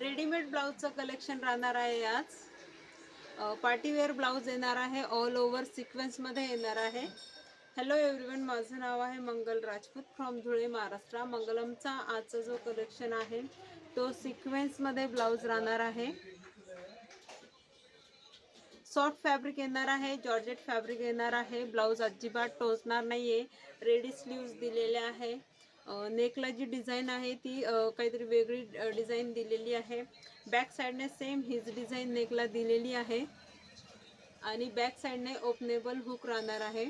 Readymade ब्लाऊजचं collection राहणार आहे आज. पार्टीवेअर ब्लाऊज येणार आहे, ऑल ओव्हर सिक्वेन्समध्ये येणार आहे. हॅलो एव्हरीवन, माझं नाव आहे मंगल राजपूत फ्रॉम धुळे महाराष्ट्र. मंगलमचा आजचा जो कलेक्शन आहे तो सिक्वेन्समध्ये ब्लाऊज राहणार आहे. सॉफ्ट फॅब्रिक येणार आहे, जॉर्जेट फॅब्रिक येणार आहे. ब्लाऊज अजिबात टोचणार नाहीये. रेडी स्लीव्ज दिलेले आहे. नेकला जी डिझाईन आहे ती काहीतरी वेगळी डिझाईन दिलेली आहे. बॅक साईडने सेम हीच डिझाईन नेकला दिलेली आहे आणि बॅक साईडने ओपनेबल हुक राहणार आहे.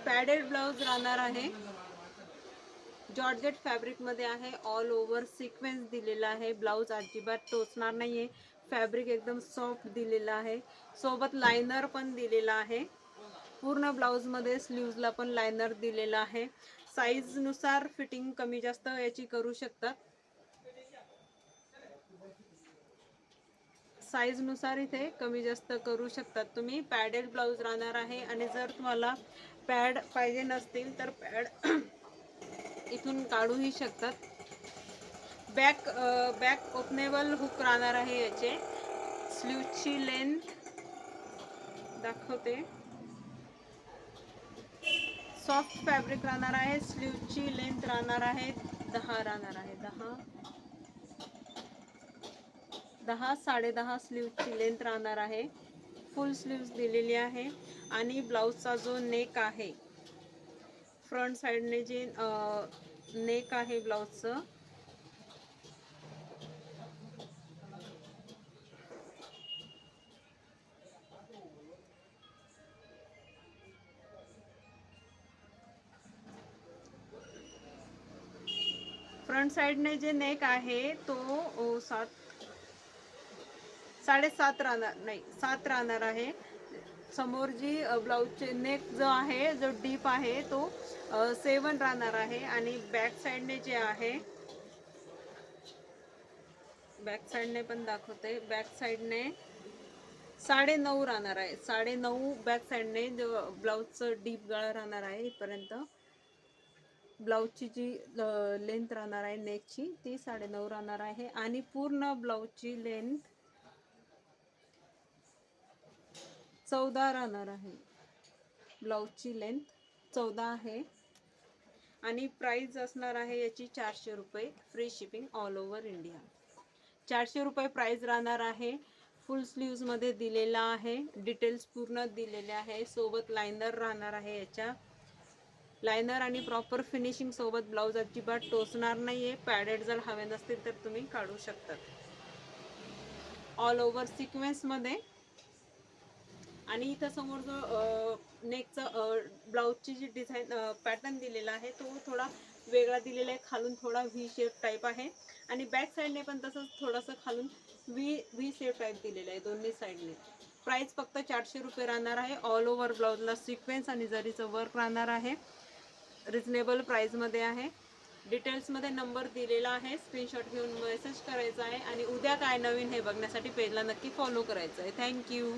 पॅडेड ब्लाऊज राहणार आहे. जॉर्जेट फॅब्रिकमध्ये आहे. ऑल ओव्हर सिक्वेन्स दिलेला आहे. ब्लाऊज अजिबात टोचणार नाहीये. फॅब्रिक एकदम सॉफ्ट दिलेला आहे. सोबत लायनर पण दिलेला आहे. पूर्ण ब्लाऊजमध्ये स्लीव्जला पण लायनर दिलेला आहे. साईजनुसार फिटिंग कमी जास्त याची करू शकतात. साईजनुसार इथे कमी जास्त करू शकतात तुम्ही. पॅडेड ब्लाऊज राहणार आहे आणि जर तुम्हाला पॅड पाहिजे नसतील तर पॅड इथून काढूही शकतात. बॅक ओपनेबल हुक राहणार आहे. याचे स्लीवची लेंथ दाखवते. सॉफ्ट फॅब्रिक राहणार आहे. स्लीवची लेंथ राहणार आहे 10 राहणार आहे. 10 10.5 स्लीवची लेंथ राहणार आहे. फुल स्लीव्स दिलेली आहे आणि ब्लाऊजचा जो नेक आहे, फ्रंट साइडने जे नेक आहे ब्लाऊजचं, फ्रंट साइडने जे नेक आहे तो 7.5 राहणार, नाही 7 राहणार आहे. समोर जी ब्लाऊजचे नेक जो आहे, जो डीप आहे तो 7 राहणार आहे आणि बॅक साइडने जे आहे, बॅक साइडने पण दाखवते, बॅक साइडने 9.5 राहणार आहे. 9.5 बॅक साइडने जो ब्लाऊजचं डीप गळा राहणार आहे. इथपर्यंत ब्लाऊजची जी लेंथ राहणार आहे नेकची ती 9.5 राहणार आहे आणि पूर्ण ब्लाऊजची लेंथ 14 राहणार आहे. ब्लाऊजची लेंथ 14 आहे आणि प्राइस असणार आहे याची 400 रुपये, free shipping all over India. 400 रुपये प्राइस राहणार आहे. फुल स्लीव्जमध्ये दिलेला आहे. डिटेल्स पूर्ण दिलेले आहे. सोबत लायनर राहणार आहे. याच्या लायनर आणि प्रॉपर फिनिशिंग सोबत ब्लाऊज अजिबात टोचणार नाहीये. पॅडेड जर हवे नसतील तर तुम्ही काढू शकता. ऑल ओव्हर सिक्वेन्समध्ये आणि इथं समोर जो नेकचा ब्लाऊजची जी डिझाईन पॅटर्न दिलेला आहे तो थोडा वेगळा दिलेला आहे. खालून थोडा व्ही शेप टाईप आहे आणि बॅक साईडने पण तसंच थोडंसं खालून व्ही शेप टाईप दिलेला आहे दोन्ही साईडने. प्राइस फक्त 400 रुपये राहणार आहे. ऑल ओव्हर ब्लाऊजला सिक्वेन्स आणि जरीचं वर्क राहणार आहे. रिजनेबल प्राइसमध्ये आहे. डिटेल्समध्ये नंबर दिलेला आहे. स्क्रीनशॉट घेऊन मेसेज करायचा आहे आणि उद्या काय नवीन हे बघण्यासाठी पेजला नक्की फॉलो करायचं आहे. थँक्यू.